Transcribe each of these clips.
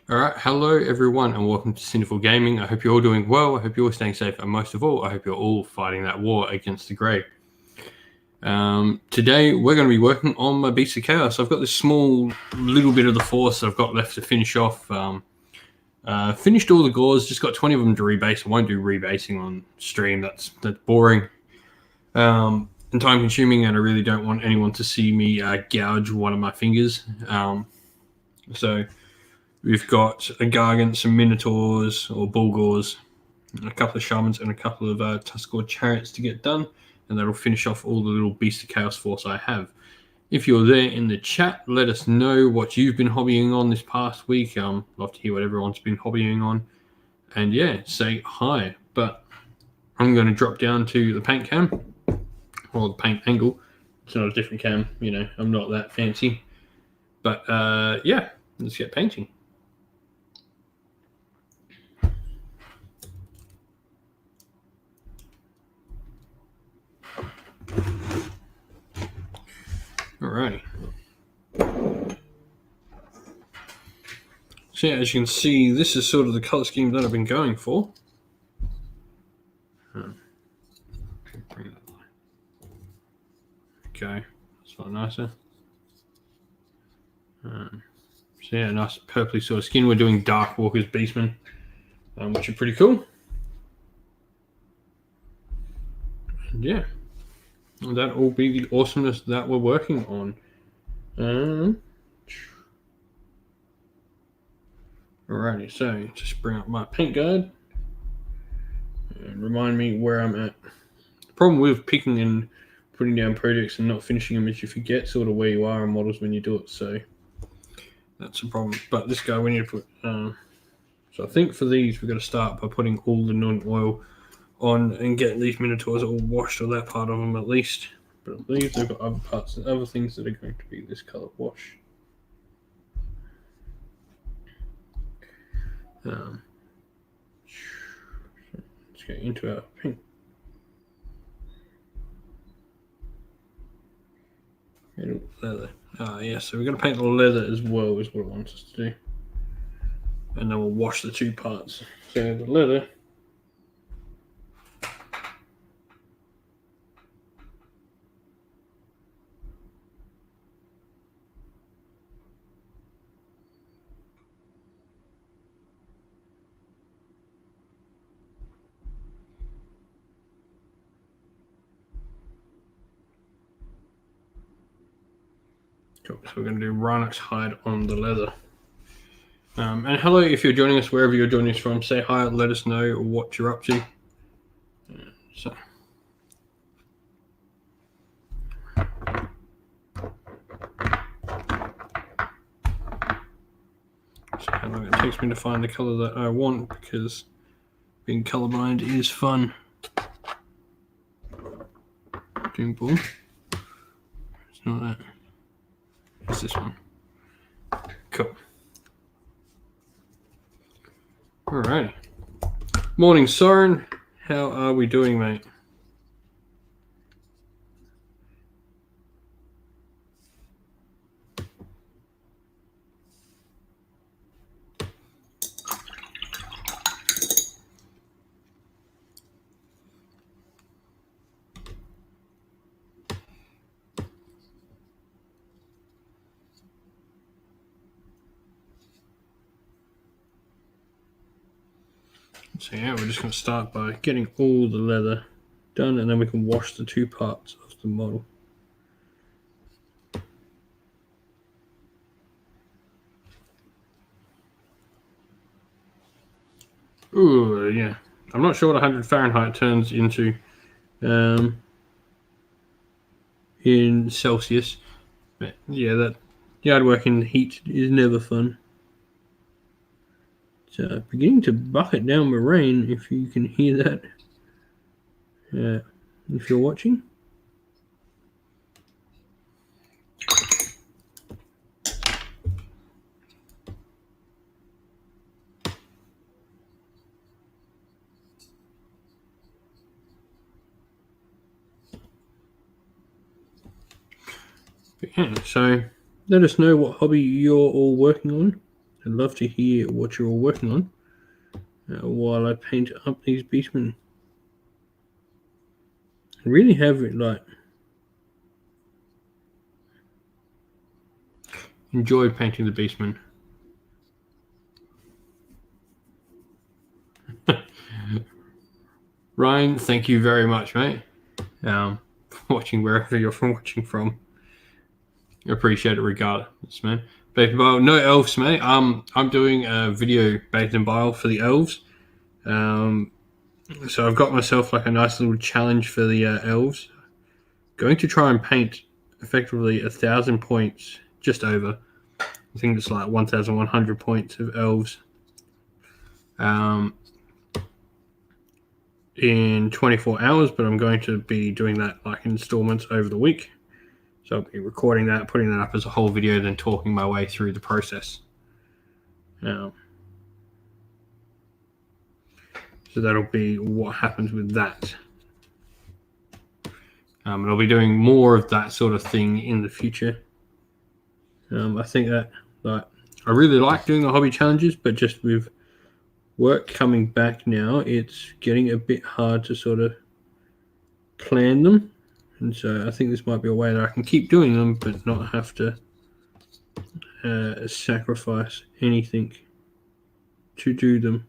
Alright, hello everyone and welcome to Sinful Gaming. I hope you're all doing well, I hope you're all staying safe, and most of all, I hope you're all fighting that war against the grey. Today we're going to be working on my Beast of Chaos. I've got this small little bit of the force that I've got left to finish off. Finished all the gauze, just got 20 of them to rebase. I won't do rebasing on stream, that's boring. And time consuming, and I really don't want anyone to see me gouge one of my fingers. So we've got a Gargant, some Minotaurs or Bulgors, a couple of Shamans, and a couple of Tuskor Chariots to get done, and that'll finish off all the little Beast of Chaos force I have. If you're there in the chat, let us know what you've been hobbying on this past week. Love to hear what everyone's been hobbying on. And yeah, say hi. But I'm going to drop down to the paint cam, or the paint angle. It's not a different cam, you know, I'm not that fancy. But yeah, let's get painting. Alrighty. So yeah, as you can see, this is sort of the color scheme that I've been going for. Okay, that's a lot nicer. So yeah, nice purpley sort of skin. We're doing Dark Walker's Beastmen, which are pretty cool. And yeah, that will be the awesomeness that we're working on. Alrighty, so just bring up my paint guide and remind me where I'm at. The problem with picking and putting down projects and not finishing them is you forget sort of where you are on models when you do it, so that's a problem. But this guy we need to put, so I think for these we've got to start by putting all the non-oil on and getting these Minotaurs all washed, or that part of them at least. But I believe they've got other parts and other things that are going to be this color wash. Let's get into our pink. Leather. Yeah, so we're going to paint the leather as well, is what it wants us to do. And then we'll wash the two parts. So the leather. Cool. So we're going to do Rhinox hide on the leather. And hello, if you're joining us wherever you're joining us from, say hi, let us know what you're up to. So how long it takes me to find the color that I want, because being colorblind is fun. Doom ball. It's not that. It's this one. Cool. Alright. Morning, Soren. How are we doing, mate? So yeah, we're just going to start by getting all the leather done, and then we can wash the two parts of the model. Ooh, yeah. I'm not sure what 100 Fahrenheit turns into in Celsius. But yeah, that yard work in heat is never fun. It's beginning to bucket down the rain, if you can hear that. If you're watching. But yeah, so let us know what hobby you're all working on. I'd love to hear what you're all working on while I paint up these beastmen. I really have enjoyed painting the beastmen. Ryan, thank you very much, mate. For watching wherever you're watching from. I appreciate it regardless, man. But well, no elves, mate. I'm doing a video based in Bile for the elves. So I've got myself like a nice little challenge for the elves. Going to try and paint effectively 1,000 points, just over. I think it's like 1,100 points of elves. In 24 hours, but I'm going to be doing that like in installments over the week. So I'll be recording that, putting that up as a whole video, then talking my way through the process. So that'll be what happens with that. And I'll be doing more of that sort of thing in the future. I think that I really like doing the hobby challenges, but just with work coming back now, it's getting a bit hard to sort of plan them. And so I think this might be a way that I can keep doing them, but not have to sacrifice anything to do them,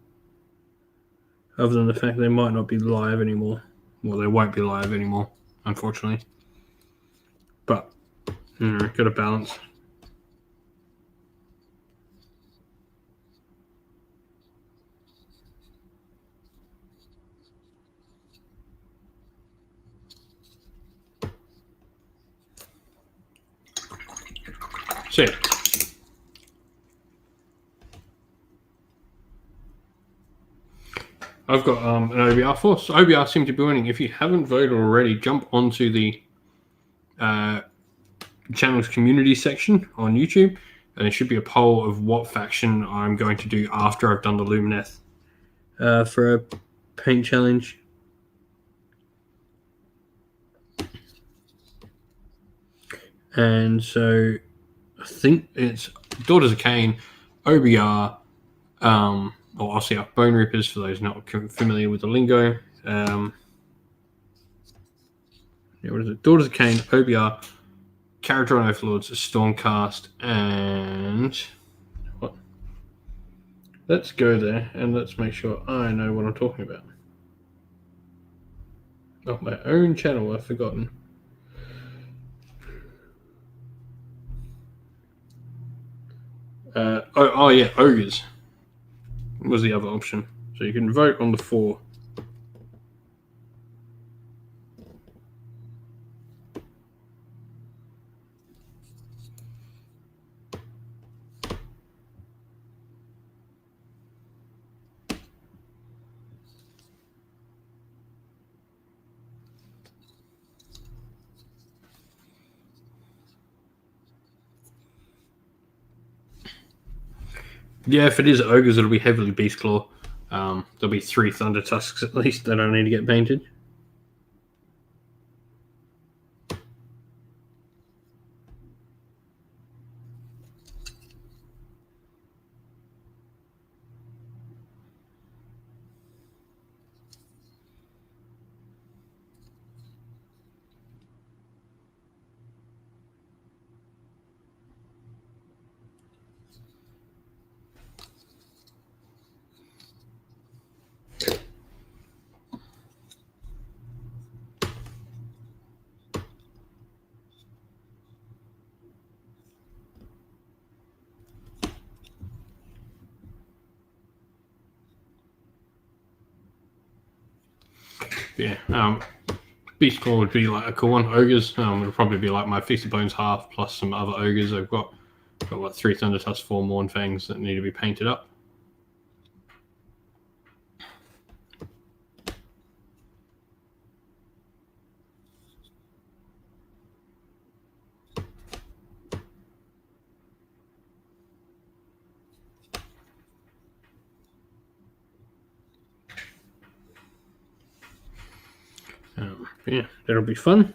other than the fact they might not be live anymore. Well, they won't be live anymore, unfortunately. But, got to balance. So, yeah. I've got an OBR force. OBR seem to be winning. If you haven't voted already, jump onto the channel's community section on YouTube, and there should be a poll of what faction I'm going to do after I've done the Lumineth for a paint challenge. And so I think it's Daughters of Cain, OBR, or I'll see Bone Reapers for those not familiar with the lingo. What is it? Daughters of Cain, OBR, Character on Overlords, Stormcast, and what? Let's go there and let's make sure I know what I'm talking about. Oh, my own channel, I've forgotten. Oh yeah, Ogres was the other option. So you can vote on the 4. Yeah, if it is Ogres, it'll be heavily Beastclaw. There'll be 3 Thunder Tusks at least that I need to get painted. Yeah, Beastclaw would be like a cool one. Ogres would probably be like my Feast of Bones half plus some other ogres. I've got like 3 Thunder Tusks, 4 Morn Fangs that need to be painted up. Yeah, that'll be fun.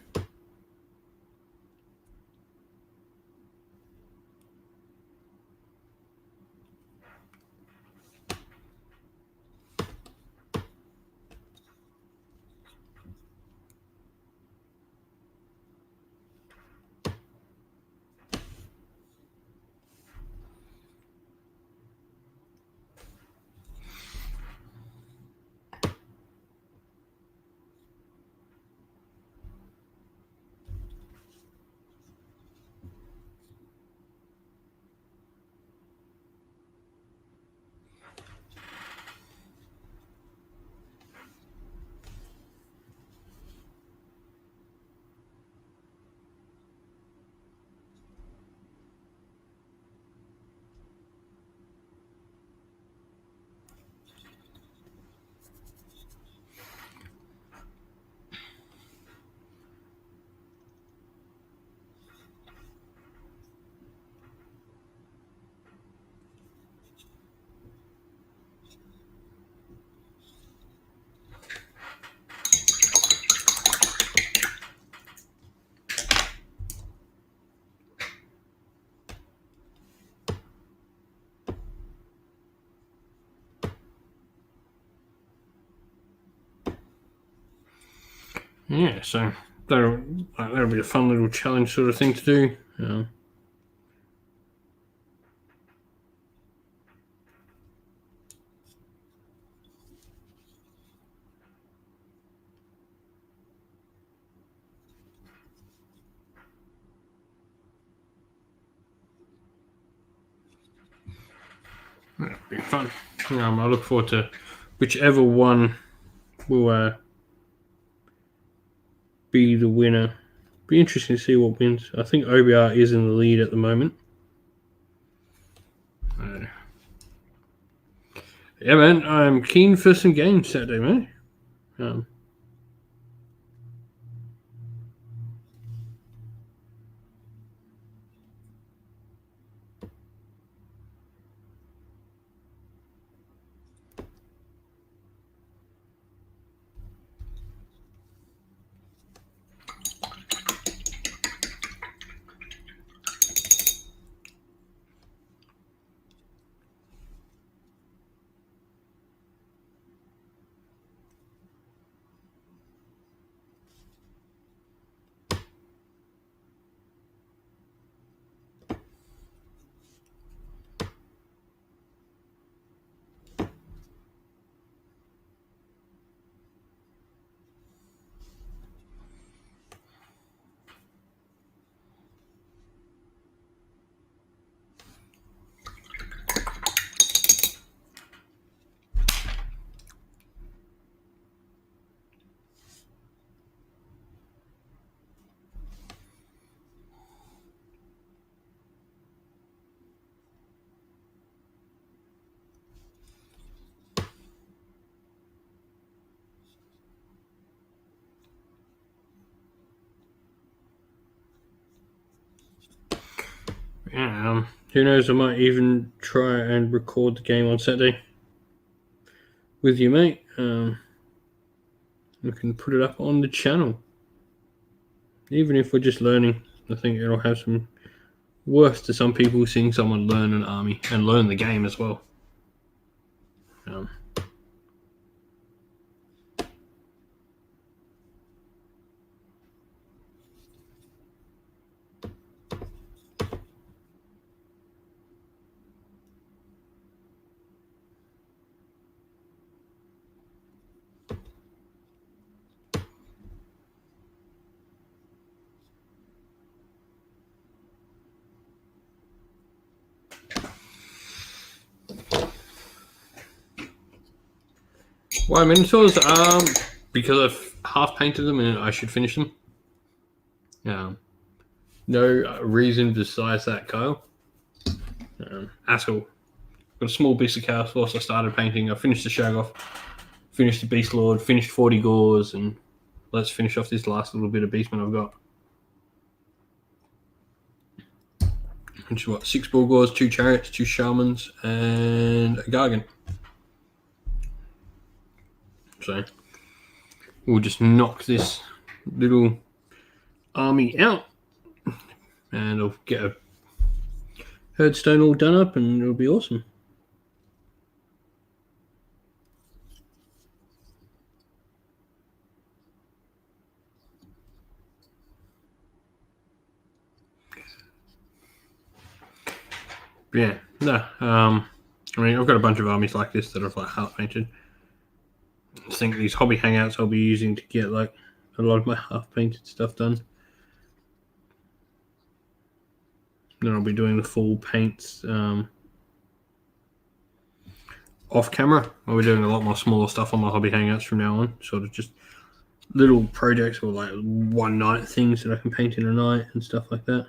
yeah, so that'll be a fun little challenge sort of thing to do. That'll be fun. I look forward to whichever one will be the winner. Be interesting to see what wins. I think OBR is in the lead at the moment. Yeah, man, I'm keen for some games Saturday, mate. Yeah, who knows? I might even try and record the game on Saturday with you, mate. We can put it up on the channel, even if we're just learning. I think it'll have some worth to some people seeing someone learn an army and learn the game as well. Why Minotaurs? Because I've half painted them and I should finish them. No reason besides that, Kyle. At all. Got a small piece of chaos force I started painting. I finished the Shoggoth, finished the Beast Lord, finished 40 Gores, and let's finish off this last little bit of Beastman I've got. Which is what? 6 Bull Gores, 2 Chariots, 2 Shamans, and a Gargan. So we'll just knock this little army out, and I'll get a herdstone all done up, and it'll be awesome. Yeah, no. I mean, I've got a bunch of armies like this that I've like half painted. I think these hobby hangouts I'll be using to get like a lot of my half painted stuff done. Then I'll be doing the full paints off camera. I'll be doing a lot more smaller stuff on my hobby hangouts from now on. Sort of just little projects or like one night things that I can paint in a night and stuff like that.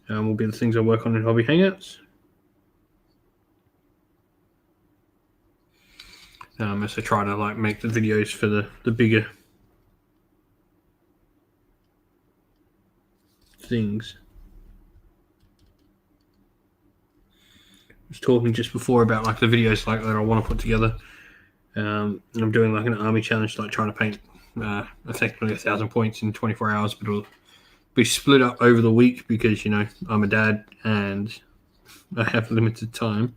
Will be the things I work on in hobby hangouts. As I try to like make the videos for the bigger things. I was talking just before about like the videos like that I want to put together. I'm doing like an army challenge, like trying to paint effectively 1,000 points in 24 hours, but it'll be split up over the week because, you know, I'm a dad and I have limited time.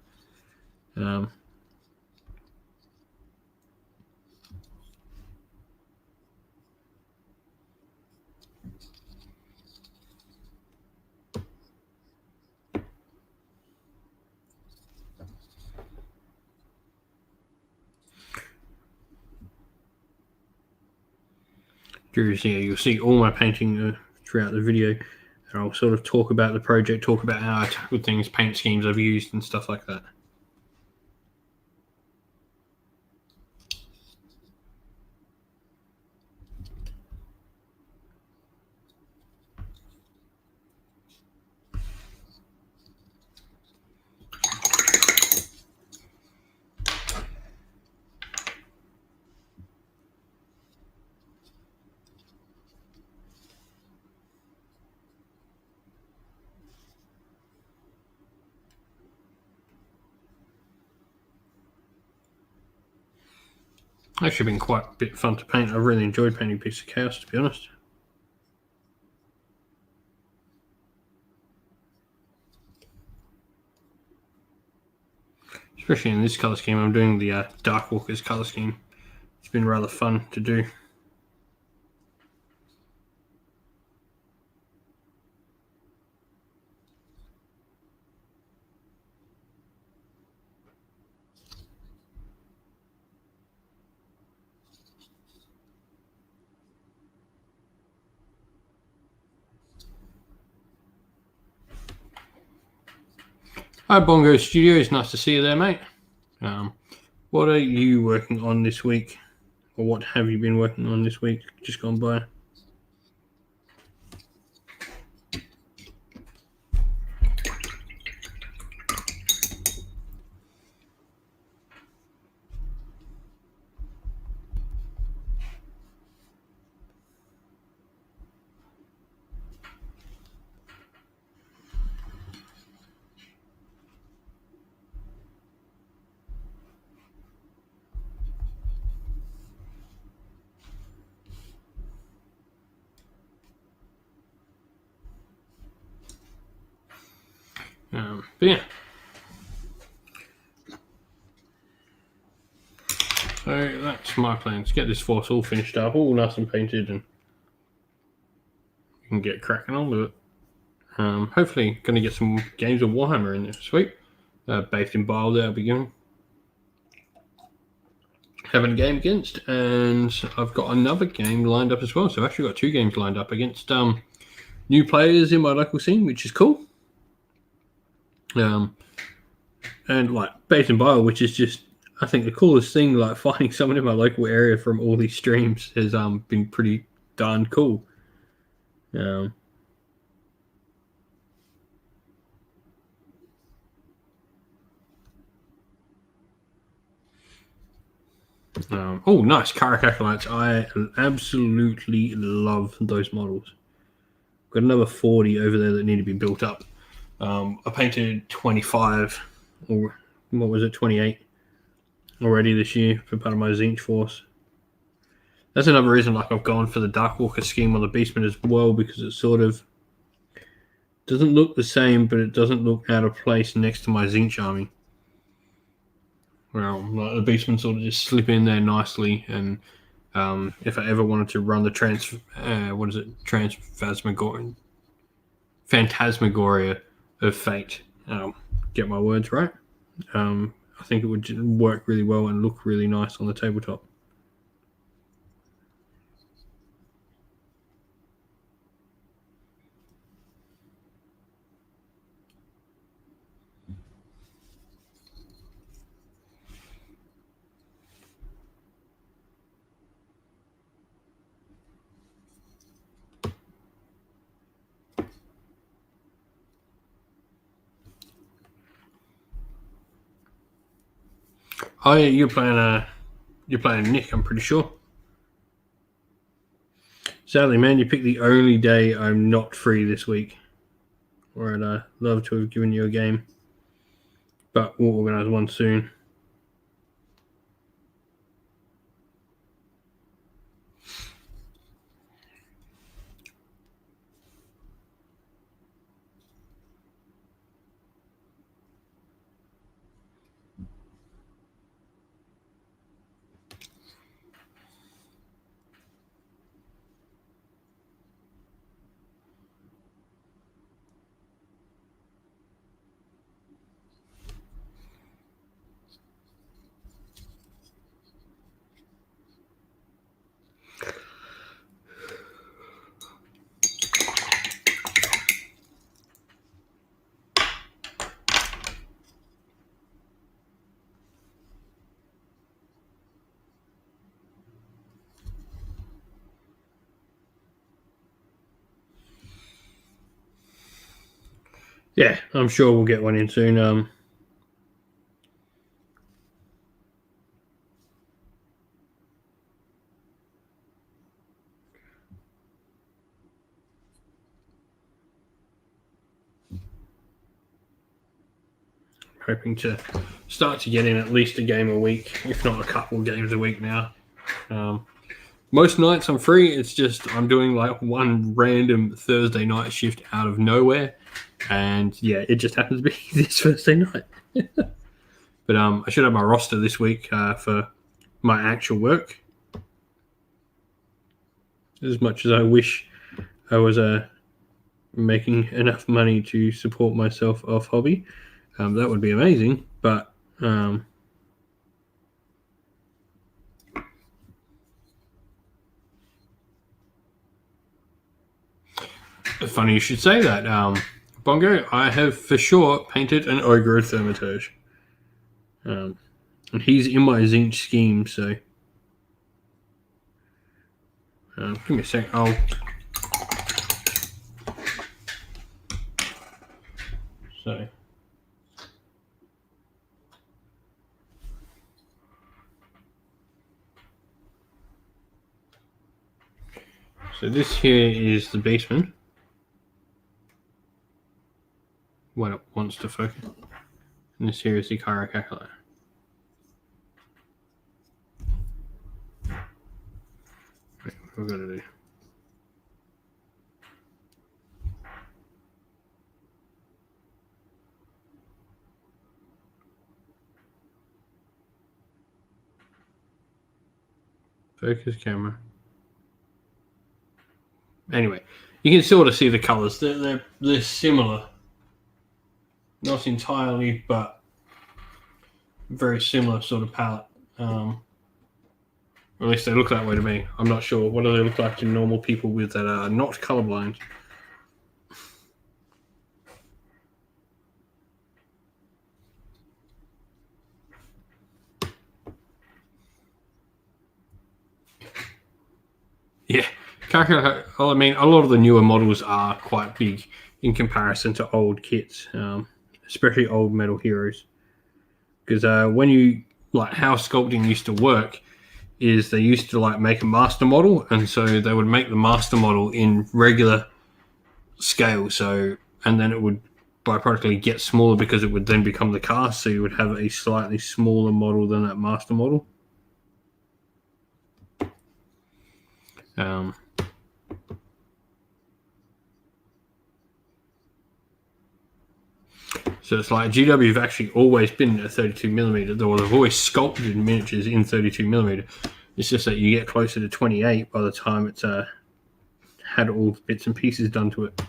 You'll see all my painting throughout the video, and I'll sort of talk about the project, talk about how I tackled things, paint schemes I've used, and stuff like that. Actually been quite a bit fun to paint. I've really enjoyed painting Piece of Chaos, to be honest. Especially in this colour scheme. I'm doing the Darkwalkers colour scheme. It's been rather fun to do. Hi Bongo Studios, nice to see you there, mate. What are you working on this week? Or what have you been working on this week, just gone by? But yeah. So that's my plan, to get this force all finished up, all nice and painted, and you can get cracking on with it. Hopefully going to get some games of Warhammer in this week. Based in Bile there, I'll be going. Having a game against, and I've got another game lined up as well. So I've actually got 2 games lined up against new players in my local scene, which is cool. And like Based in Bile, which is just, I think, the coolest thing. Like finding someone in my local area from all these streams has been pretty darn cool. Oh, nice. Karak Acolytes. I absolutely love those models. Got another 40 over there that need to be built up. I painted 25, or what was it, 28 already this year for part of my Zinch force. That's another reason like I've gone for the Darkwalker scheme on the Beastman as well, because it sort of doesn't look the same, but it doesn't look out of place next to my Zinch army. Well, like the Beastmen sort of just slip in there nicely, and if I ever wanted to run the Phantasmagoria of Fate, get my words right, I think it would work really well and look really nice on the tabletop. Oh yeah, you're playing Nick, I'm pretty sure. Sadly, man, you picked the only day I'm not free this week. Or I'd love to have given you a game, but we'll organise one soon. Yeah, I'm sure we'll get one in soon. Hoping to start to get in at least a game a week, if not a couple games a week now. Most nights I'm free. It's just I'm doing like one random Thursday night shift out of nowhere, and yeah, it just happens to be this Thursday night. But I should have my roster this week for my actual work. As much as I wish I was making enough money to support myself off hobby, that would be amazing. But funny you should say that. Bongo, I have for sure painted an ogre Thermaturge. And he's in my Zinch scheme, so give me a sec. So this here is the basement. When it wants to focus. And this here is the Cairo calculator. What have we got to do? Focus camera. Anyway, you can sort of see the colours. They're similar. Not entirely, but very similar sort of palette. Or at least they look that way to me. I'm not sure. What do they look like to normal people with that are not colorblind? Yeah. I mean, a lot of the newer models are quite big in comparison to old kits, especially old Metal Heroes. Because when you like how sculpting used to work, is they used to like make a master model, and so they would make the master model in regular scale. So and then it would byproductly get smaller because it would then become the cast. So you would have a slightly smaller model than that master model. So it's like GW have actually always been a 32mm, or they've always sculpted miniatures in 32mm. It's just that you get closer to 28 by the time it's had all the bits and pieces done to it.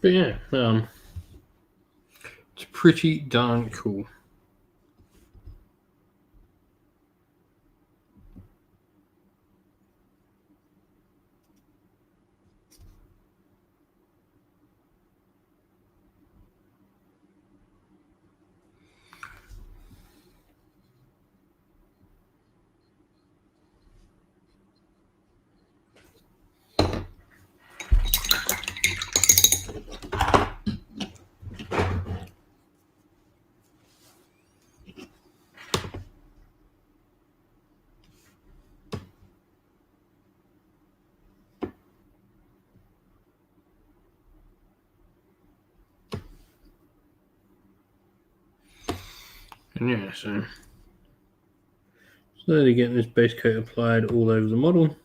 But yeah, it's pretty darn cool. And yeah, so slowly getting this base coat applied all over the model.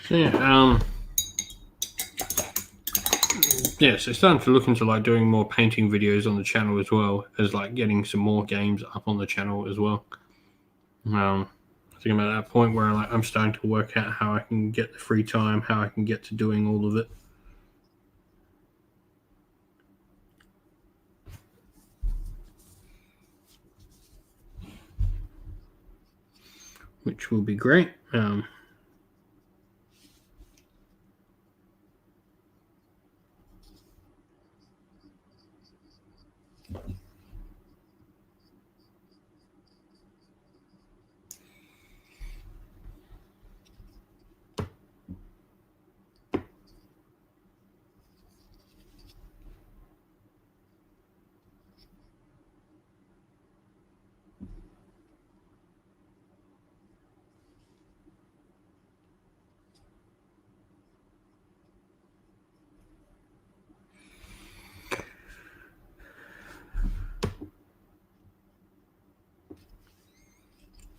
So yeah, so starting to look into like doing more painting videos on the channel as well as like getting some more games up on the channel as well. I think I'm at that point where like I'm starting to work out how I can get the free time, how I can get to doing all of it. Which will be great.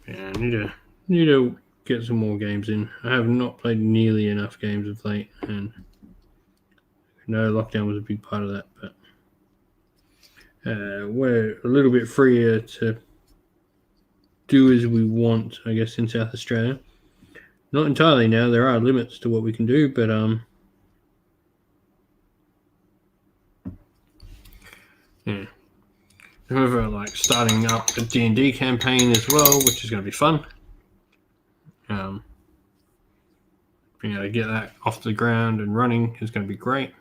Yeah, I need to get some more games in. I have not played nearly enough games of late, and no, lockdown was a big part of that. But we're a little bit freer to do as we want, I guess, in South Australia. Not entirely now. There are limits to what we can do, but yeah. However, like starting up a D&D campaign as well, which is going to be fun. Being able to get that off the ground and running is going to be great.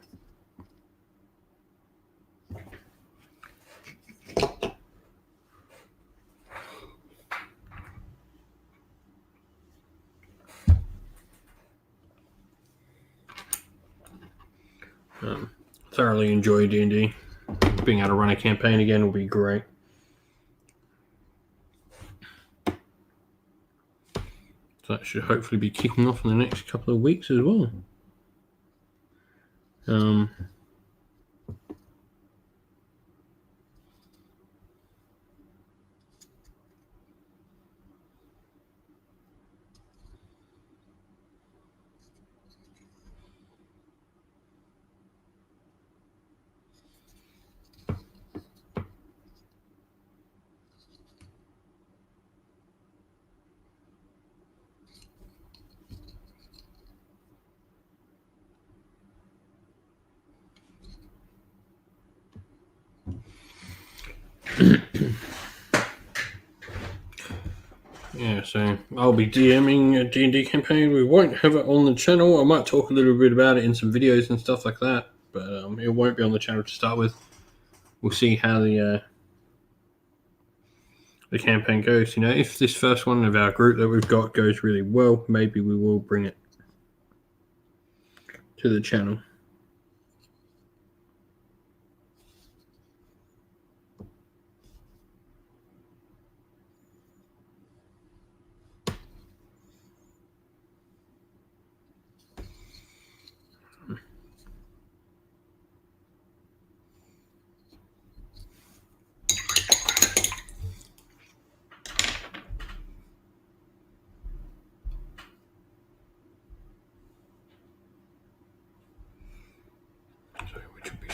Thoroughly enjoy D&D. Being able to run a campaign again will be great. So that should hopefully be kicking off in the next couple of weeks as well. Yeah, so I'll be DMing a D&D campaign. We won't have it on the channel. I might talk a little bit about it in some videos and stuff like that, but it won't be on the channel to start with. We'll see how the campaign goes. You know, if this first one of our group that we've got goes really well, maybe we will bring it to the channel.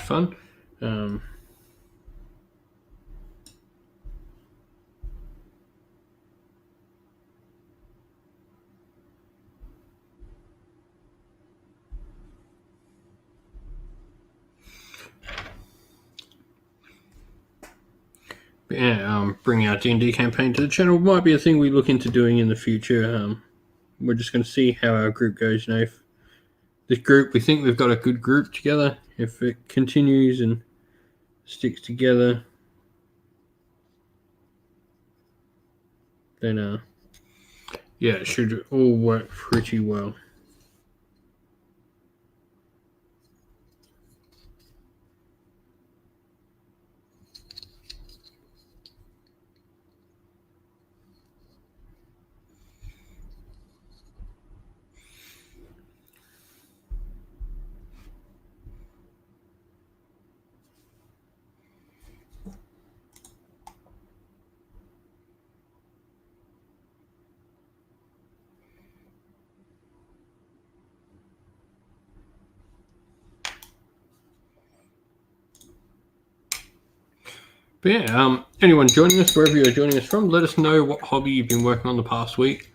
fun. But yeah, bringing our D&D campaign to the channel might be a thing we look into doing in the future. We're just going to see how our group goes. If this group, we think we've got a good group together. If it continues and sticks together, then yeah, it should all work pretty well. But yeah, anyone joining us, wherever you're joining us from, let us know what hobby you've been working on the past week.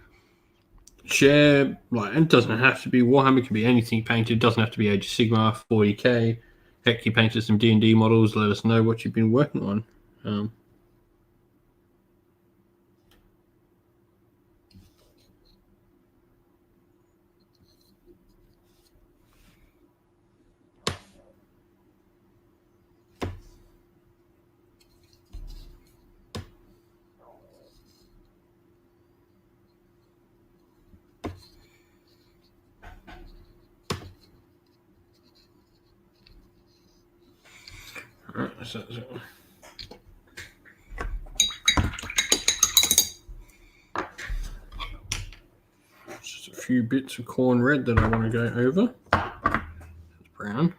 Share, it doesn't have to be Warhammer, it can be anything painted, it doesn't have to be Age of Sigmar, 40k. Heck, you painted some D&D models, let us know what you've been working on. Alright, so just a few bits of corn red that I want to go over. It's brown.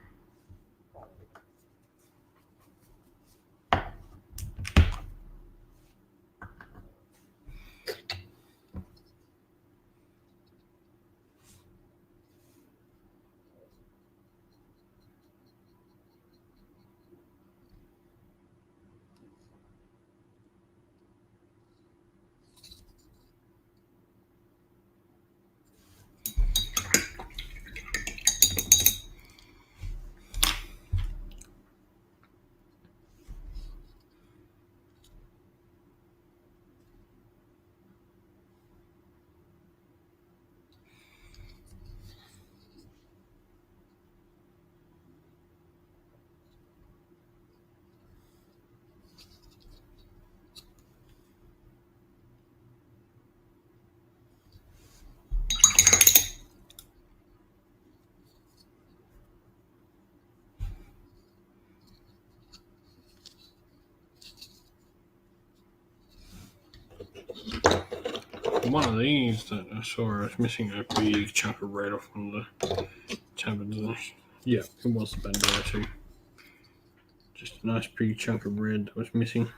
One of these that I saw, I was missing a big chunk of red off one of the tabards. Yeah, it was the bandana too. Just a nice big chunk of red that was missing.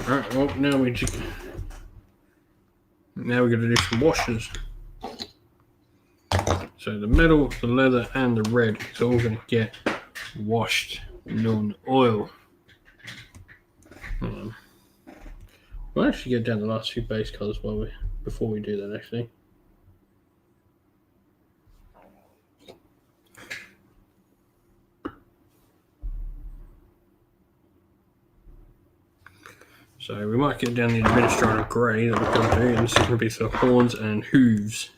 Alright, well now we got to do some washes. So the metal, the leather, and the red is all going to get washed non-oil. We'll actually get down the last few base colors before we do that actually. So we might get down the administrator grey that we're going to do, and this is going to be for horns and hooves.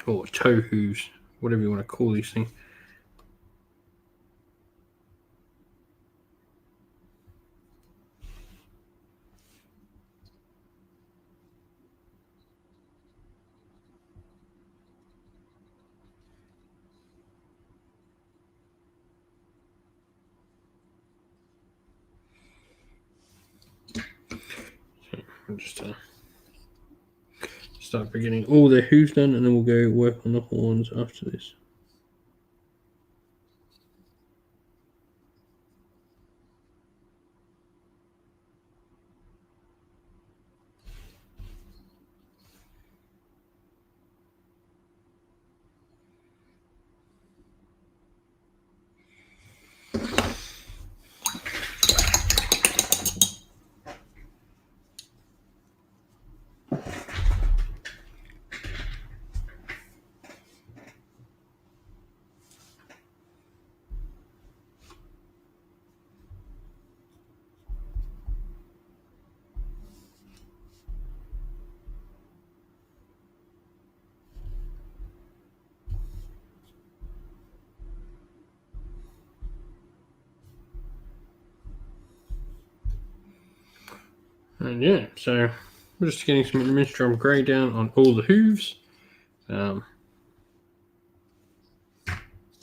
Or toe hooves, whatever you want to call these things. can just start by getting all their hooves done, and then we'll go work on the horns after this. And yeah, so we're just getting some administrative grey down on all the hooves.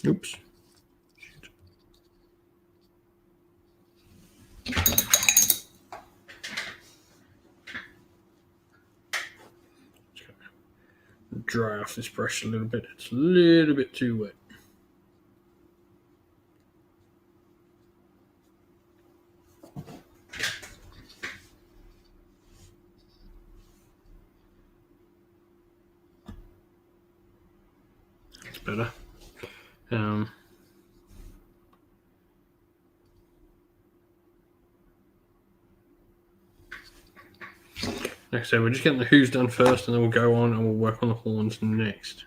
Oops. Dry off this brush a little bit. It's a little bit too wet. That's better. Like I said, we're just getting the hooves done first, and then we'll go on and we'll work on the horns next.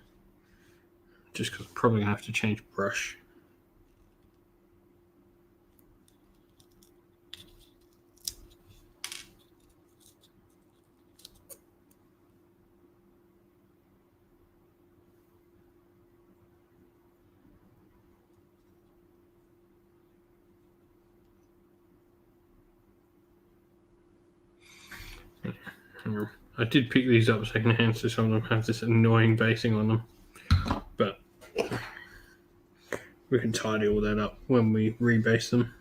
Just because I'm probably going to have to change brush. I did pick these up secondhand, so some of them have this annoying basing on them. But we can tidy all that up when we rebase them.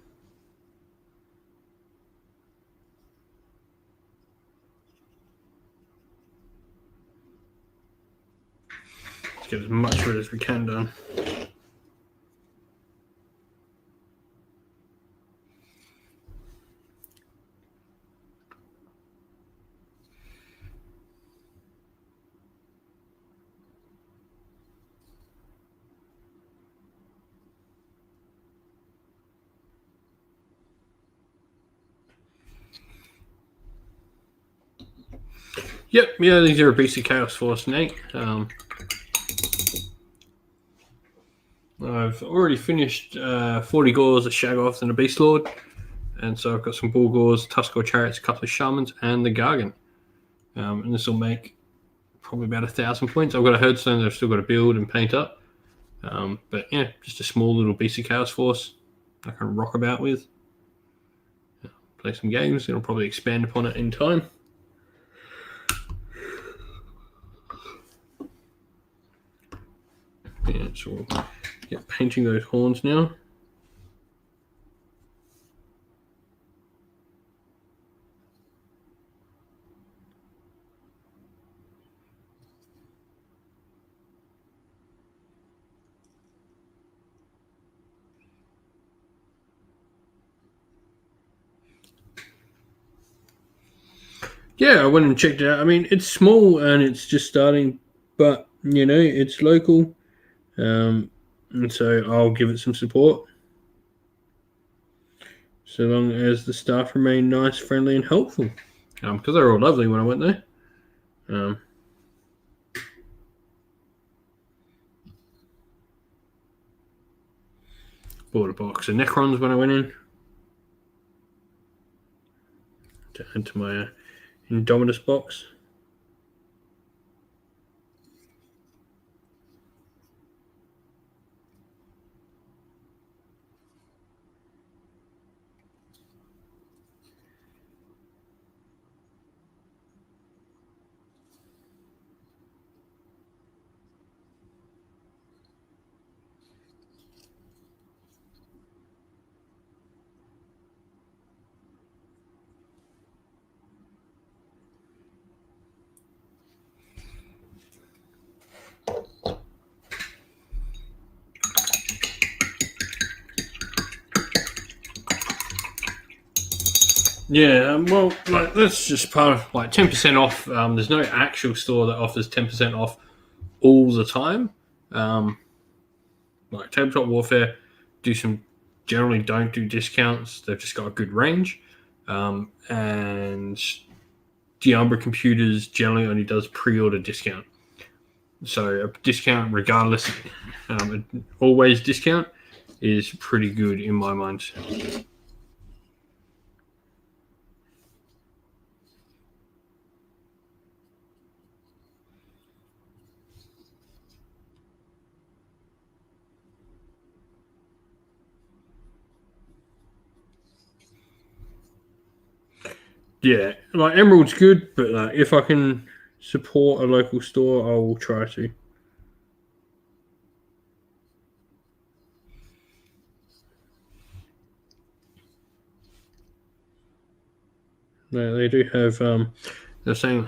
Let's get as much of it as we can done. Yep, yeah, these are a basic Chaos Force snake. I've already finished 40 Gores, a Shaggoth, and a Beast Lord. And so I've got some Bull Gores, Tuskor Chariots, a couple of Shamans, and the Gargan. And this will make probably about 1,000 points. I've got a Herdstone that I've still got to build and paint up. But yeah, just a small little basic Chaos Force I can rock about with. Play some games, and I'll probably expand upon it in time. Yeah, so we'll get painting those horns now. Yeah, I went and checked it out. I mean, it's small and it's just starting, but you know, it's local, and so I'll give it some support. So long as the staff remain nice, friendly, and helpful, because they were all lovely when I went there. Bought a box of Necrons when I went in to add to my Indominus box. Yeah, well, like, that's just part of like 10% off. There's no actual store that offers 10% off all the time. Like Tabletop Warfare generally don't do discounts. They've just got a good range, and Diambra Computers generally only does pre-order discount. So a discount, regardless, always discount is pretty good in my mind. Yeah, like Emerald's good, but if I can support a local store, I will try to. They do have. They're saying,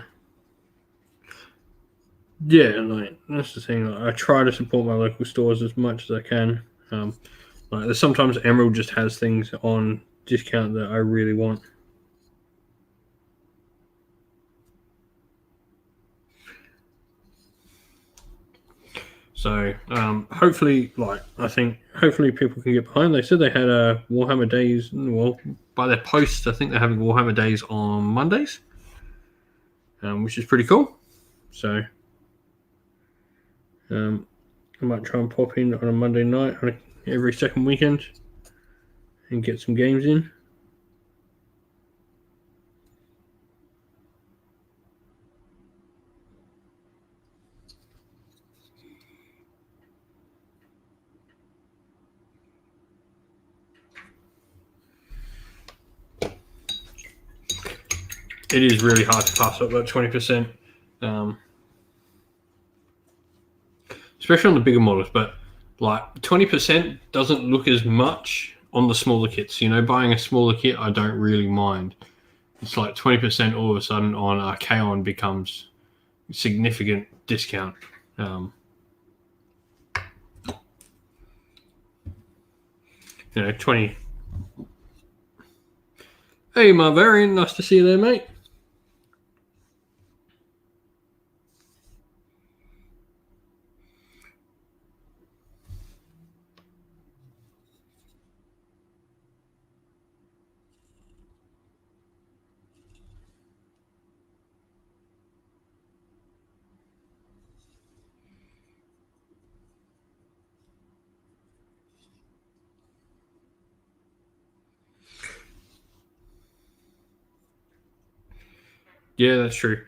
yeah, like that's the thing. Like, I try to support my local stores as much as I can. Like sometimes Emerald just has things on discount that I really want. So hopefully, hopefully people can get behind. They said they had a Warhammer Days. Well, by their posts, I think they're having Warhammer Days on Mondays, which is pretty cool. So I might try and pop in on a Monday night every second weekend and get some games in. It is really hard to pass up that 20%, especially on the bigger models. But like 20% doesn't look as much on the smaller kits. You know, buying a smaller kit, I don't really mind. It's like 20% all of a sudden on a K-On becomes significant discount. 20. Hey, Marvarian, nice to see you there, mate. Yeah, that's true.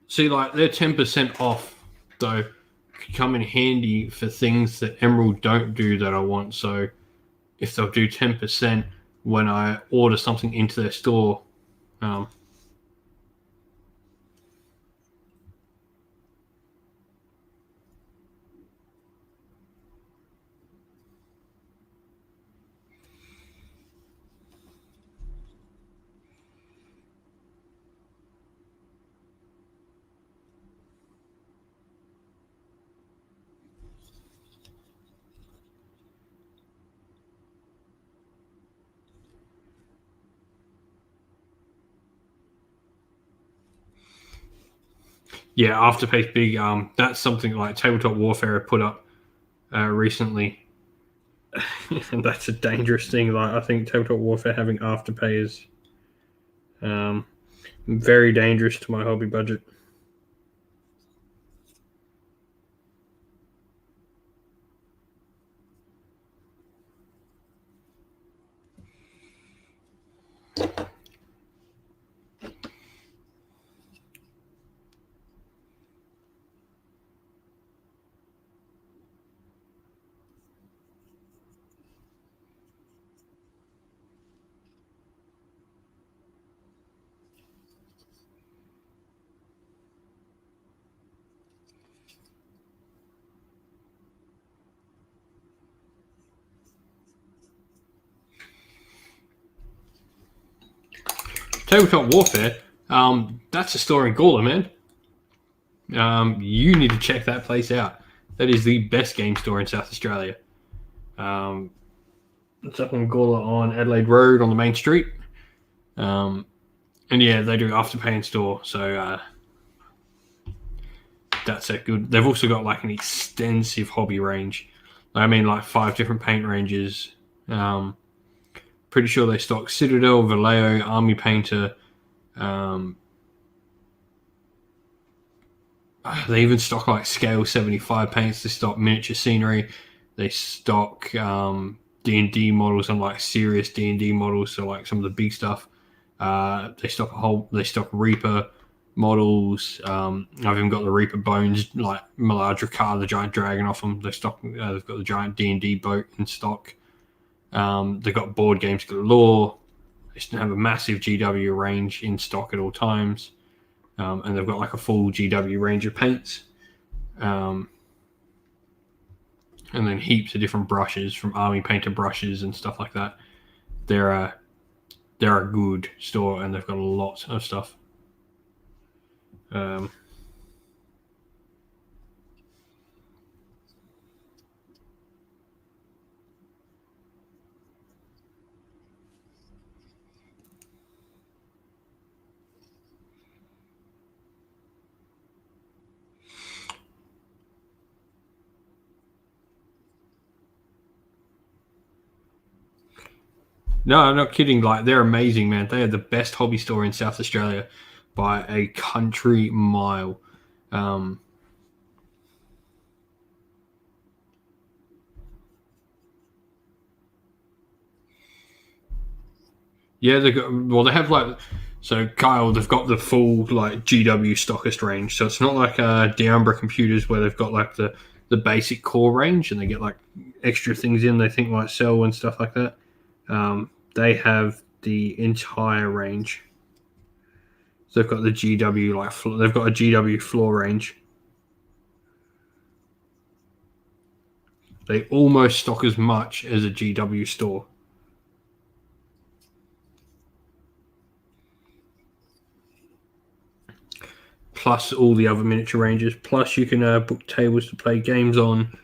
See, like they're 10% off, though, could come in handy for things that Emerald don't do that I want. So if they'll do 10% when I order something into their store, yeah, Afterpay's big. That's something like Tabletop Warfare put up recently, and that's a dangerous thing. Like I think Tabletop Warfare having Afterpay is very dangerous to my hobby budget. Tabletop Warfare, that's a store in Gawler, man. You need to check that place out. That is the best game store in South Australia. It's up in Gawler on Adelaide Road on the main street. And yeah, they do Afterpay in store, so that's a good. They've also got like an extensive hobby range. I mean, like 5 different paint ranges. Pretty sure they stock Citadel, Vallejo, Army Painter. They even stock like Scale 75 paints. They stock miniature scenery. They stock D&D models and like serious D&D models, so like some of the big stuff. They stock Reaper models. I've even got the Reaper bones, like Maladrakar, the giant dragon off them. They've got the giant D&D boat in stock. They've got board games galore. They have a massive GW range in stock at all times. And they've got like a full GW range of paints. And then heaps of different brushes, from Army Painter brushes and stuff like that. They're a good store, and they've got a lot of stuff. No, I'm not kidding. Like, they're amazing, man. They are the best hobby store in South Australia by a country mile. Yeah, they have like, so Kyle, they've got the full like GW stockist range. So it's not like D'Ambra computers where they've got like the basic core range and they get like extra things in. They think like Cell and stuff like that. They have the entire range. So they've got the GW they've got a GW floor range. They almost stock as much as a GW store. Plus all the other miniature ranges. Plus you can book tables to play games on.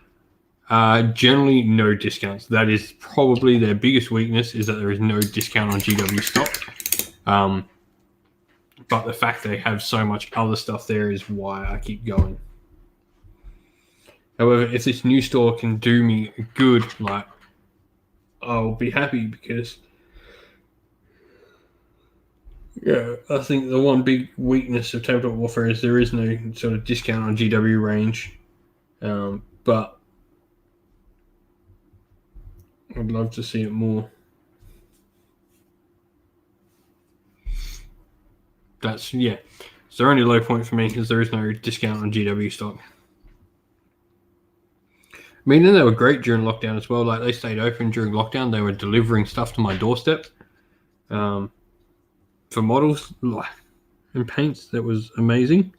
Generally, no discounts. That is probably their biggest weakness, is that there is no discount on GW stock. But the fact they have so much other stuff there is why I keep going. However, if this new store can do me good, like, I'll be happy, because yeah, I think the one big weakness of Tabletop Warfare is there is no sort of discount on GW range. But I'd love to see it more. That's, yeah. It's the only low point for me, because there is no discount on GW stock. I mean, then they were great during lockdown as well. Like, they stayed open during lockdown. They were delivering stuff to my doorstep for models and paints. That was amazing.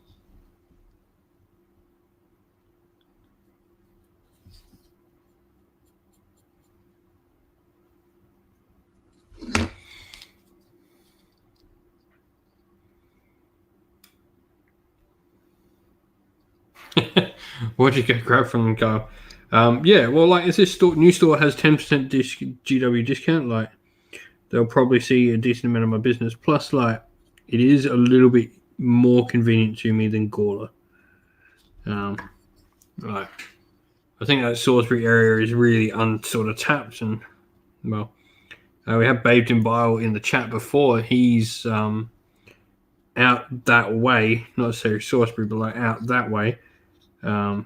What'd you get grab from them, Kyle? Yeah, well, like, if this new store has 10% GW discount, like, they'll probably see a decent amount of my business. Plus, like, it is a little bit more convenient to me than Gawler. Like, I think that Salisbury area is really unsort of tapped, and well, we had Babed in Bile in the chat before. He's out that way, not necessarily Salisbury, but like out that way. And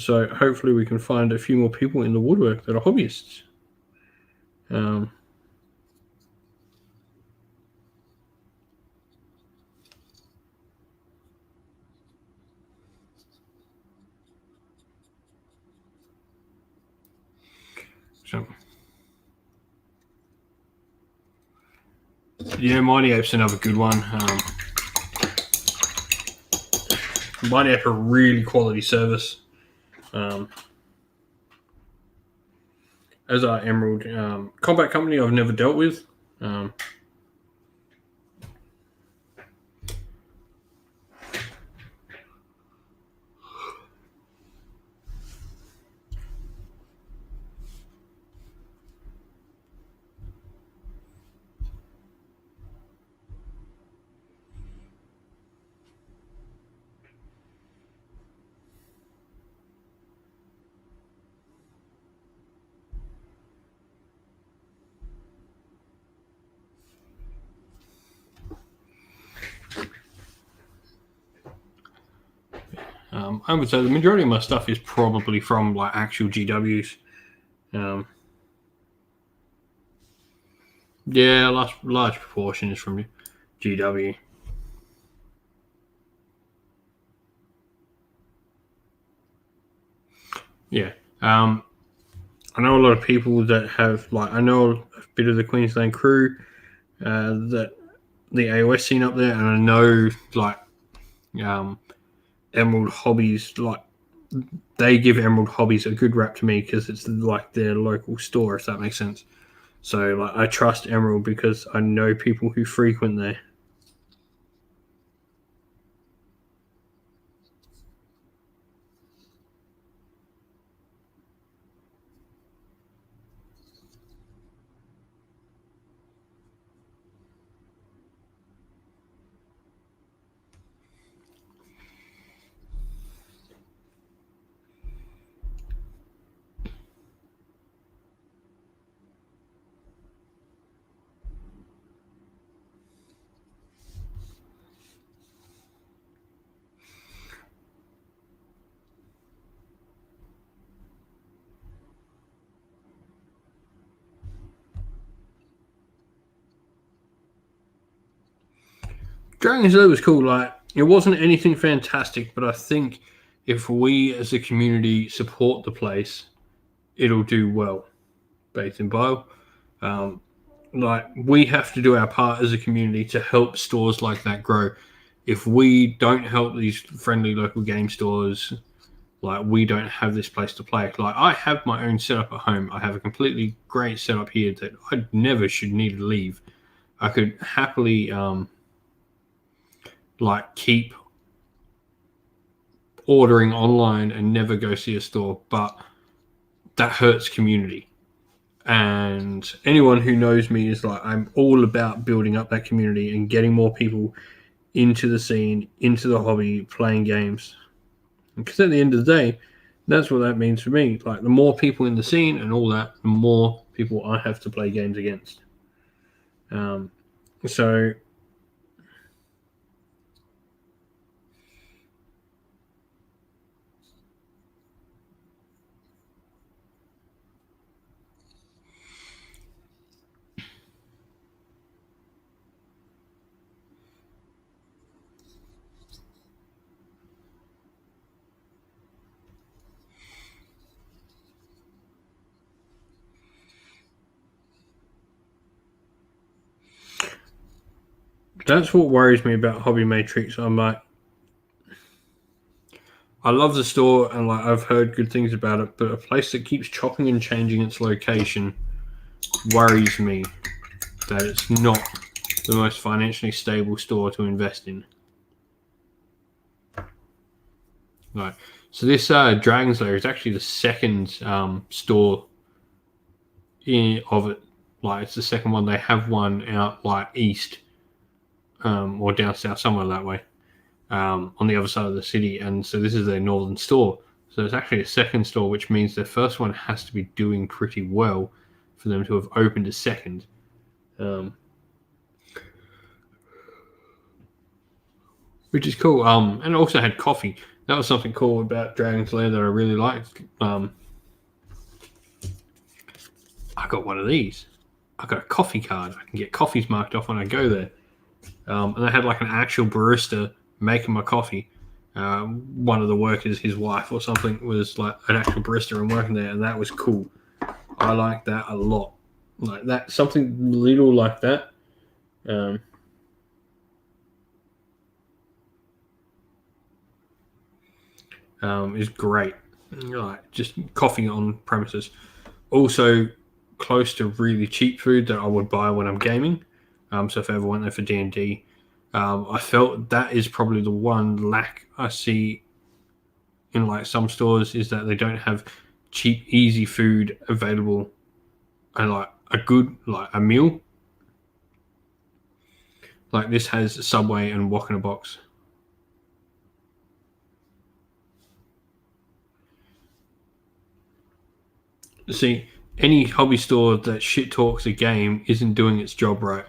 so hopefully we can find a few more people in the woodwork that are hobbyists. So, yeah, Mighty Ape's another good one. Mighty Ape, a really quality service. As are Emerald. Combat Company I've never dealt with. I would say the majority of my stuff is probably from like actual GWs. Yeah, large proportion is from GW. Yeah. I know a lot of people that have I know a bit of the Queensland crew that the AOS scene up there, and I know Emerald Hobbies they give Emerald Hobbies a good rap to me because it's like their local store, if that makes sense. So I trust Emerald because I know people who frequent there. Dragon's Den was cool. It wasn't anything fantastic, but I think if we as a community support the place, it'll do well. Based in Bio, we have to do our part as a community to help stores like that grow. If we don't help these friendly local game stores, we don't have this place to play. I have my own setup at home. I have a completely great setup here that I never should need to leave. I could happily keep ordering online and never go see a store, but that hurts community. And anyone who knows me is I'm all about building up that community and getting more people into the scene, into the hobby, playing games. Because at the end of the day, that's what that means for me. The more people in the scene and all that, the more people I have to play games against. So that's what worries me about Hobby Matrix. I'm I love the store and I've heard good things about it, but a place that keeps chopping and changing its location worries me that it's not the most financially stable store to invest in. Right. So this Dragon's Lair is actually the second store of it. It's the second one. They have one out east or down south, somewhere that way, on the other side of the city. And so this is their northern store. So it's actually a second store, which means their first one has to be doing pretty well for them to have opened a second. Which is cool. And it also had coffee. That was something cool about Dragon's Lair that I really liked. I got one of these. I got a coffee card. I can get coffees marked off when I go there. And I had an actual barista making my coffee. One of the workers, his wife or something, was an actual barista and working there, and that was cool. I like that a lot. That, something little like that. Is great. Just coffee on premises. Also, close to really cheap food that I would buy when I'm gaming. So if I ever went there for D&D, I felt that is probably the one lack I see in some stores is that they don't have cheap, easy food available and a good a meal. This has Subway and Wok in a Box. See, any hobby store that shit talks a game isn't doing its job right.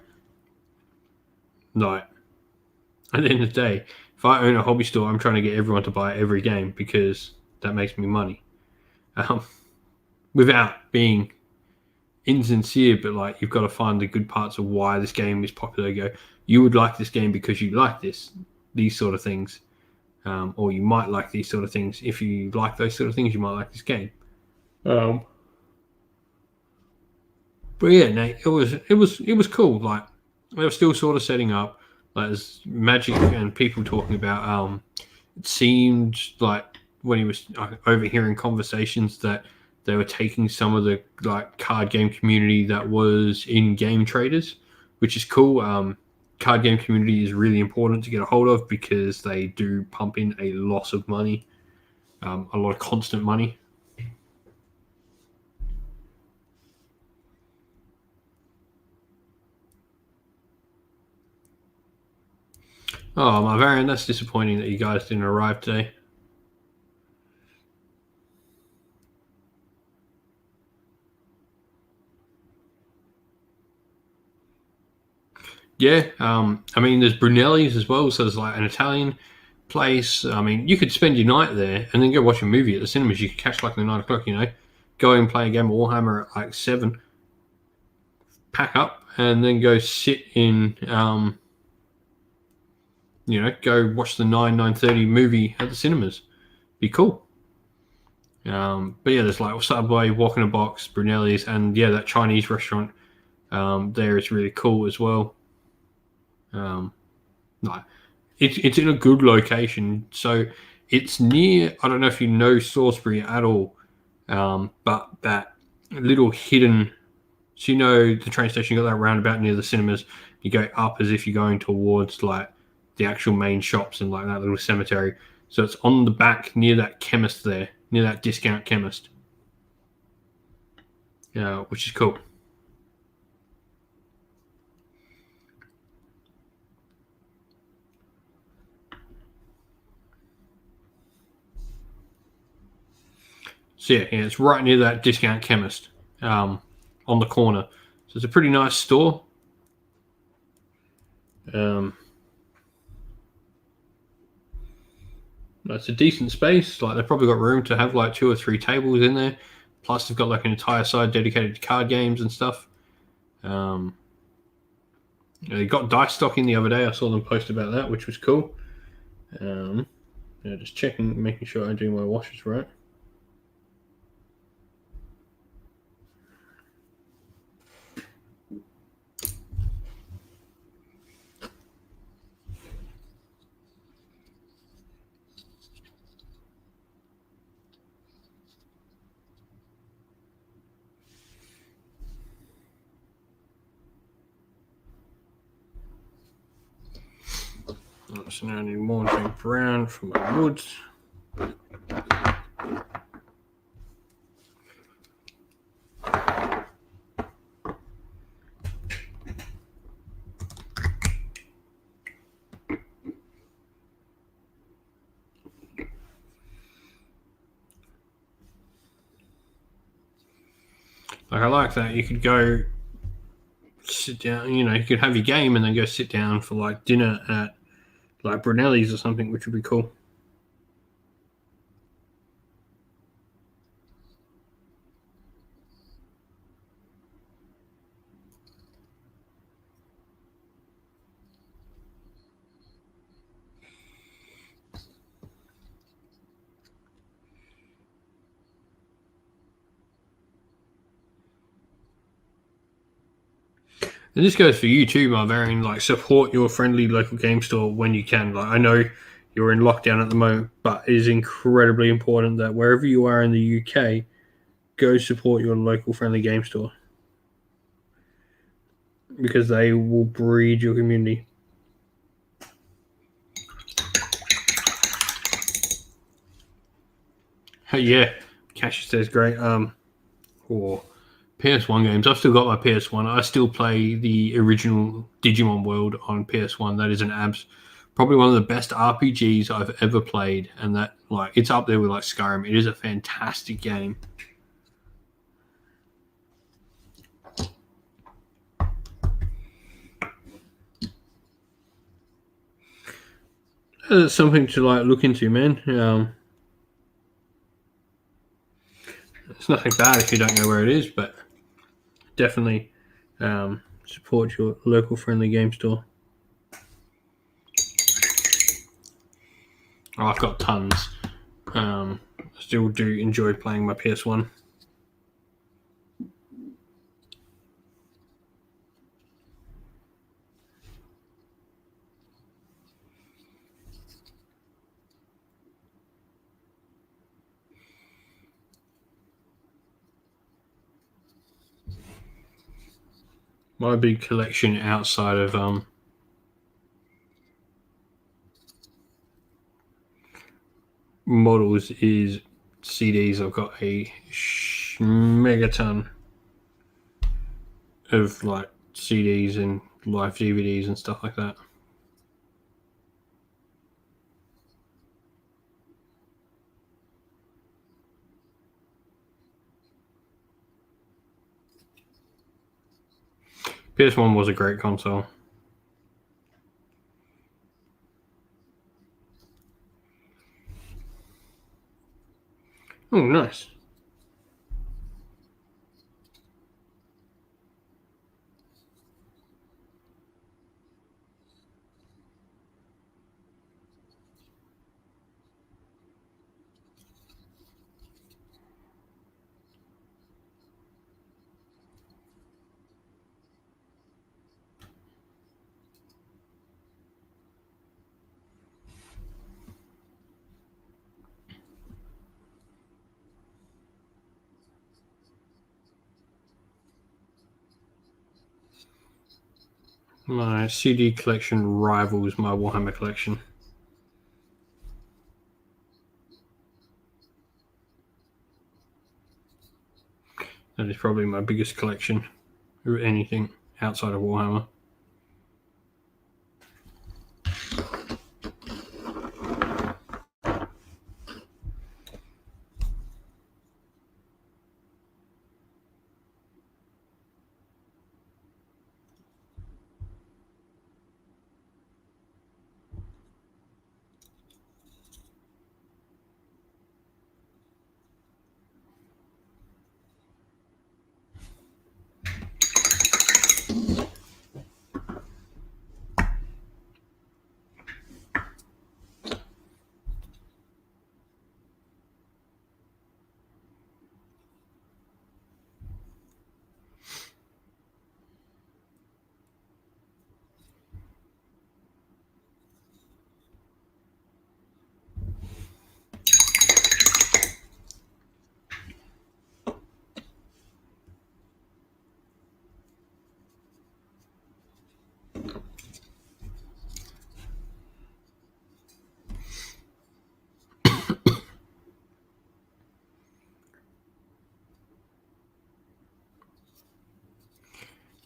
At the end of the day, If I own a hobby store, I'm trying to get everyone to buy every game because that makes me money. Without being insincere, but like you've got to find the good parts of why this game is popular. Go, you would like this game because you like these sort of things, or you might like these sort of things. If you like those sort of things, you might like this game. But yeah, Nate, it was cool. Like they were still sort of setting up. Like there's magic and people talking about. It seemed like when he was overhearing conversations that they were taking some of the like card game community that was in game traders, which is cool. Card game community is really important to get a hold of because they do pump in a lot of money, a lot of constant money. Oh, my variant, that's disappointing that you guys didn't arrive today. Yeah, I mean, there's Brunelli's as well, so there's like an Italian place. I mean, you could spend your night there and then go watch a movie at the cinemas. You could catch like the 9 o'clock, go and play a game of Warhammer at like 7, pack up, and then go sit in, go watch the 9:30 movie at the cinemas. Be cool. But yeah, there's like Subway, Walk in a Box, Brunelli's, and yeah, that Chinese restaurant there is really cool as well. Like it's in a good location, so it's near. I don't know if you know Salisbury at all, but that little hidden. So the train station, you got that roundabout near the cinemas. You go up as if you're going towards like the actual main shops and like that little cemetery. So it's on the back near that chemist there, near that discount chemist, which is cool. So yeah, it's right near that discount chemist, on the corner. So it's a pretty nice store. It's a decent space. Like they've probably got room to have like 2 or 3 tables in there. Plus they've got like an entire side dedicated to card games and stuff. They got dice stock in the other day. I saw them post about that, which was cool. Just checking, making sure I do my washes right. So now I need more brown for my woods. Like I like that. You could go sit down. You could have your game and then go sit down for like dinner at like Brunelli's or something, which would be cool. And this goes for you too, Barbarian. Like, support your friendly local game store when you can. Like, I know you're in lockdown at the moment, but it is incredibly important that wherever you are in the UK, go support your local friendly game store because they will breed your community. Yeah, Cash says great. Or PS1 games. I've still got my PS1. I still play the original Digimon World on PS1. That is probably one of the best RPGs I've ever played, and that it's up there with like Skyrim. It is a fantastic game. It's something to like look into, man. It's nothing bad if you don't know where it is, but definitely support your local friendly game store. Oh, I've got tons. I still do enjoy playing my PS1. My big collection outside of models is CDs. I've got a megaton of like CDs and live DVDs and stuff like that. PS1 was a great console. Oh, nice. My CD collection rivals my Warhammer collection. That is probably my biggest collection of anything outside of Warhammer.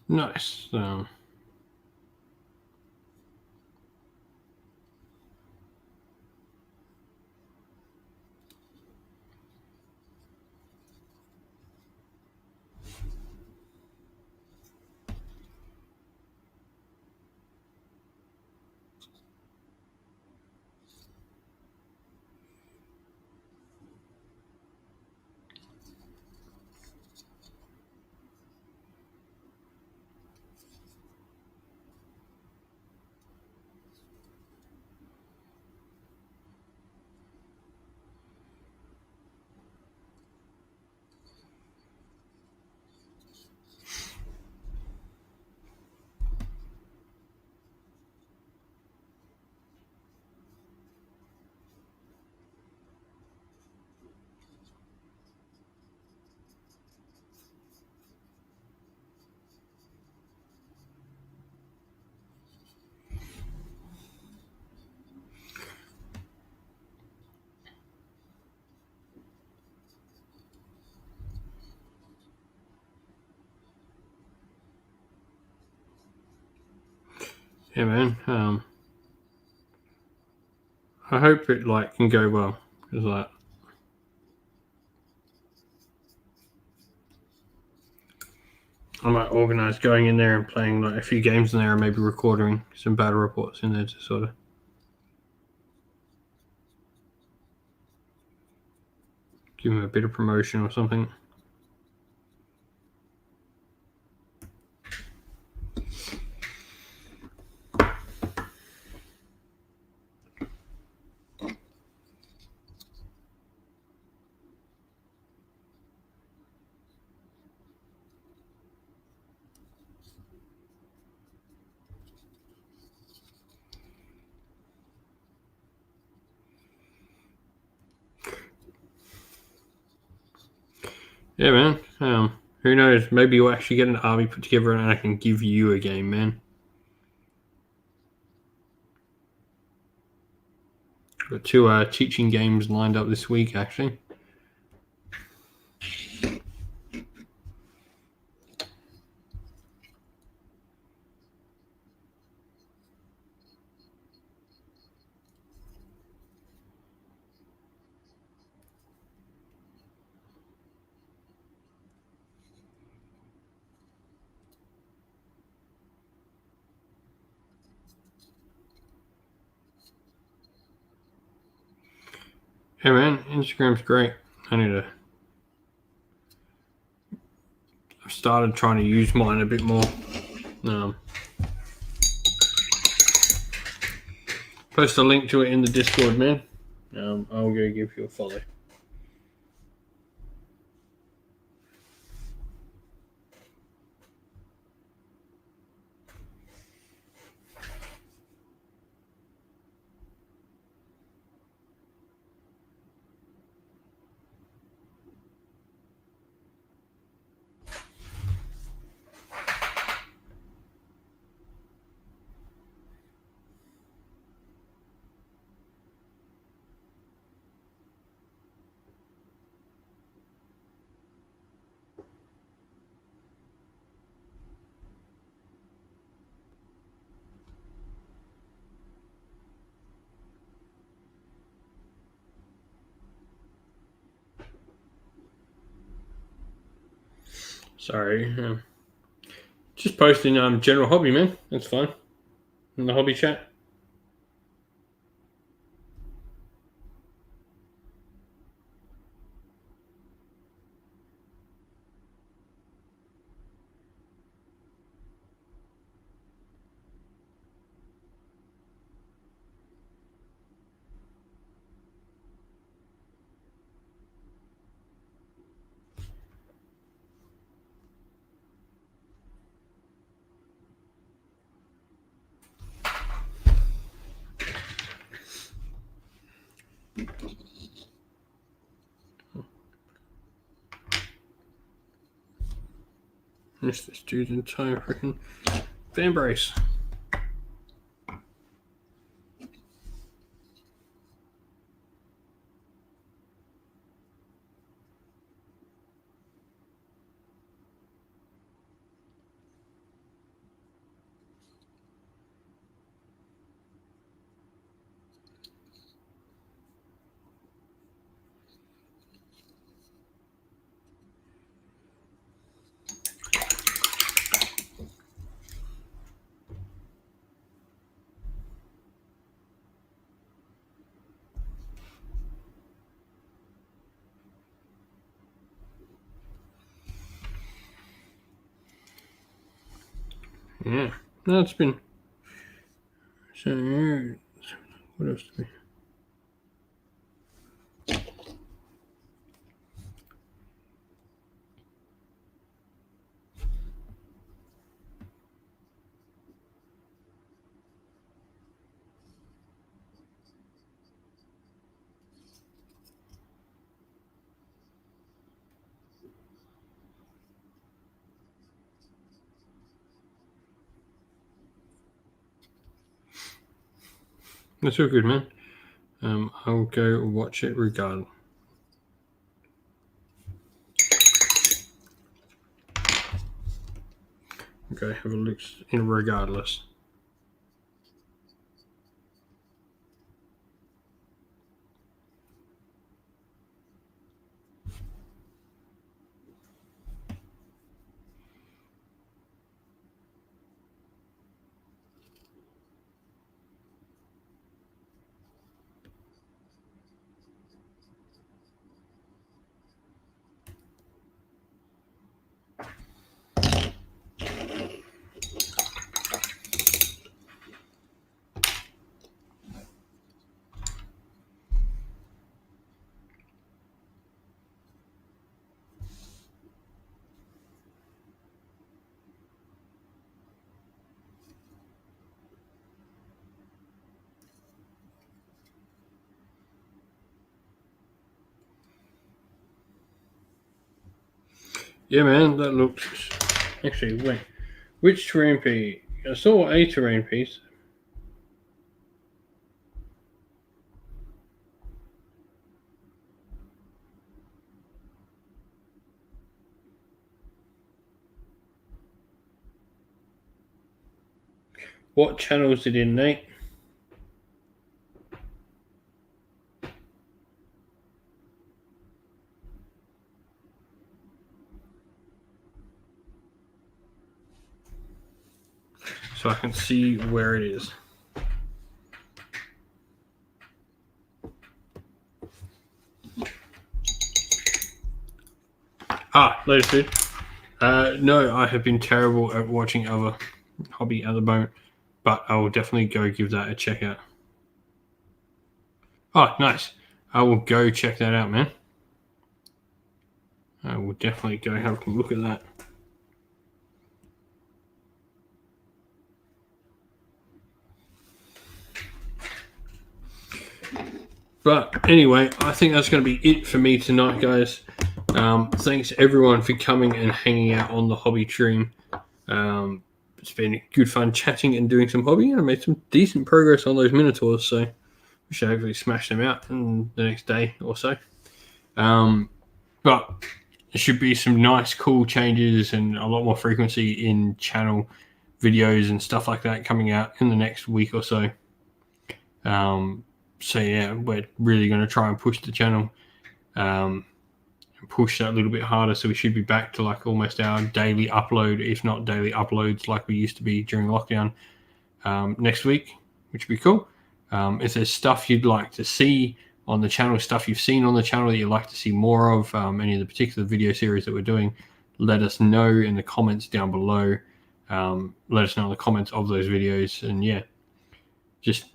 Nice. Yeah, man. I hope it like can go well because like I might organise going in there and playing like a few games in there and maybe recording some battle reports in there to sort of. Give him a bit of promotion or something. Yeah, man. Who knows? Maybe you'll actually get an army put together and I can give you a game, man. Got 2 teaching games lined up this week, actually. Hey, man, Instagram's great. I've started trying to use mine a bit more. Post a link to it in the Discord, man. I'll go give you a follow. Sorry. Just posting general hobby, man. That's fine. In the hobby chat. Missed this dude's entire freaking fan brace. Yeah. No, it's been. So, what else do we. That's all good, man. I'll go watch it regardless. Okay, have a look in regardless. Yeah, man, that looks... Actually, wait. Which terrain piece? I saw a terrain piece. What channel is it in, Nate? So I can see where it is. Latest dude. No, I have been terrible at watching other hobby at the moment, but I will definitely go give that a check out. Oh, nice. I will go check that out, man. I will definitely go have a look at that. But anyway, I think that's going to be it for me tonight, guys. Thanks everyone for coming and hanging out on the hobby stream. It's been good fun chatting and doing some hobby. I made some decent progress on those Minotaurs, so we should hopefully smash them out in the next day or so. But there should be some nice, cool changes and a lot more frequency in channel videos and stuff like that coming out in the next week or so. So yeah, we're really going to try and push the channel, push that a little bit harder. So we should be back to like almost our daily upload, if not daily uploads, like we used to be during lockdown next week, which would be cool. If there's stuff you'd like to see on the channel, stuff you've seen on the channel that you'd like to see more of, any of the particular video series that we're doing, let us know in the comments down below. Let us know in the comments of those videos, and yeah, just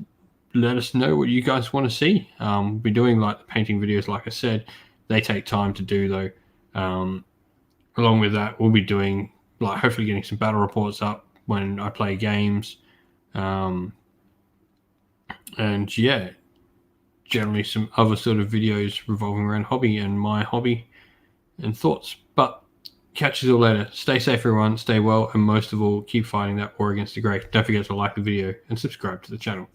let us know what you guys want to see. We'll be doing like the painting videos, like I said. They take time to do though. Along with that, we'll be doing like hopefully getting some battle reports up when I play games. And yeah, generally some other sort of videos revolving around hobby and my hobby and thoughts. But catch you all later. Stay safe, everyone. Stay well, and most of all, keep fighting that war against the grey. Don't forget to like the video and subscribe to the channel.